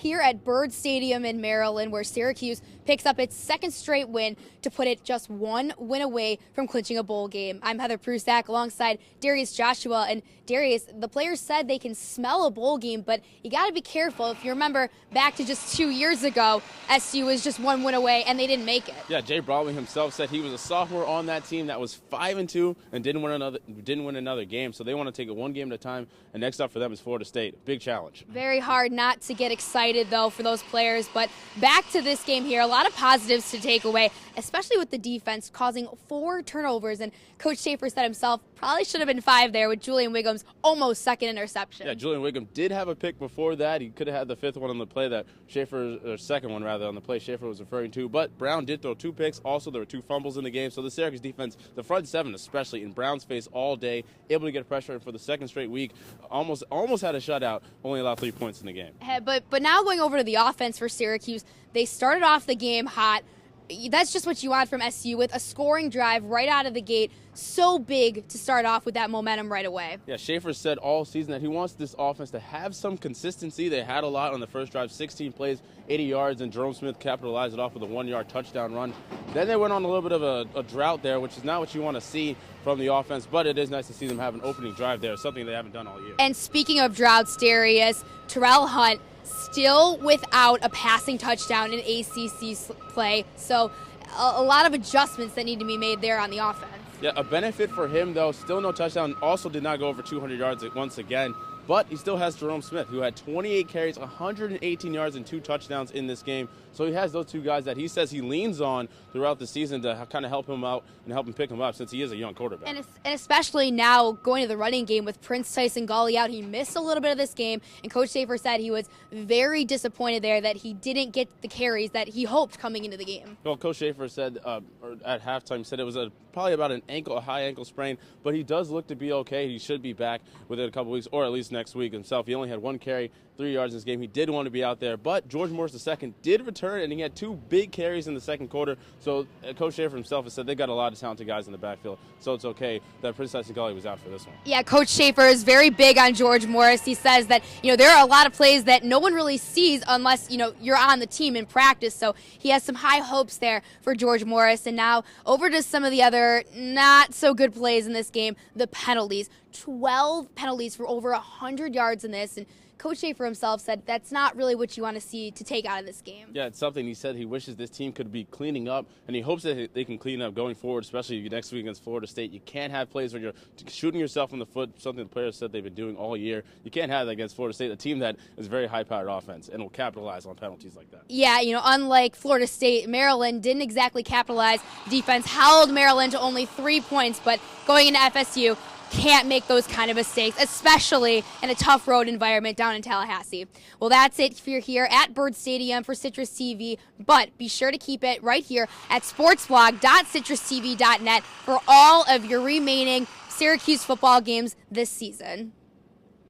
here at Byrd Stadium in Maryland, where Syracuse picks up its second straight win to put it just one win away from clinching a bowl game. I'm Heather Prusak alongside Darius Joshua. And Darius, the players said they can smell a bowl game, but you got to be careful. If you remember back to just 2 years ago, SU was just one win away and they didn't make it. Yeah, Jay Brawley himself said he was a sophomore on that team that was 5-2 and didn't win another game. So they want to take it one game at a time. And next up for them is Florida State. Big challenge. Very hard not to get excited, though, for those players. But back to this game here, a lot of positives to take away, especially with the defense causing 4 turnovers. And Coach Schaefer said himself, probably should have been 5 there with Julian Wiggum's almost second interception. Yeah, Julian Wiggum did have a pick before that. He could have had the 5th one on the play that second one rather on the play Schaefer was referring to. But Brown did throw 2 picks. Also, there were 2 fumbles in the game. So the Syracuse defense, the front 7 especially, in Brown's face all day, able to get pressure for the second straight week. Almost had a shutout, only allowed 3 points in the game. But now going over to the offense for Syracuse, they started off the game hot. That's just what you want from SU, with a scoring drive right out of the gate. So big to start off with that momentum right away. Yeah, Schaefer said all season that he wants this offense to have some consistency. They had a lot on the first drive, 16 plays, 80 yards, and Jerome Smith capitalized it off with a 1-yard touchdown run. Then they went on a little bit of a drought there, which is not what you want to see from the offense, but it is nice to see them have an opening drive there, something they haven't done all year. And speaking of droughts, Darius, Terrell Hunt still without a passing touchdown in ACC play. So a lot of adjustments that need to be made there on the offense. Yeah, a benefit for him, though, still no touchdown. Also did not go over 200 yards once again. But he still has Jerome Smith, who had 28 carries, 118 yards, and 2 touchdowns in this game. So he has those 2 guys that he says he leans on throughout the season to kind of help him out and help him pick him up, since he is a young quarterback. And especially now going to the running game with Prince Tyson Gully out. He missed a little bit of this game, and Coach Schaefer said he was very disappointed there that he didn't get the carries that he hoped coming into the game. Well, Coach Schaefer said at halftime, said it was probably about a high ankle sprain, but he does look to be okay. He should be back within a couple weeks, or at least next week himself. He only had 1 carry, 3 yards in this game. He did want to be out there, but George Morris II did return, and he had 2 big carries in the second quarter. So Coach Schaefer himself has said they got a lot of talented guys in the backfield, so it's okay that Prince Tyson Gully was out for this one. Yeah, Coach Schaefer is very big on George Morris. He says that, there are a lot of plays that no one really sees unless, you're on the team in practice. So he has some high hopes there for George Morris. And now over to some of the other not so good plays in this game, the penalties. 12 penalties for over 100 yards in this. And Coach Schaefer himself said that's not really what you want to see to take out of this game. Yeah, it's something he said he wishes this team could be cleaning up, and he hopes that they can clean up going forward, especially next week against Florida State. You can't have plays where you're shooting yourself in the foot, something the players said they've been doing all year. You can't have that against Florida State, a team that is very high-powered offense and will capitalize on penalties like that. Yeah, unlike Florida State, Maryland didn't exactly capitalize. Defense held Maryland to only 3 points, but going into FSU, can't make those kind of mistakes, especially in a tough road environment down in Tallahassee. Well, that's it if you're here at Byrd Stadium for Citrus TV, but be sure to keep it right here at sportsblog.citrustv.net for all of your remaining Syracuse football games this season.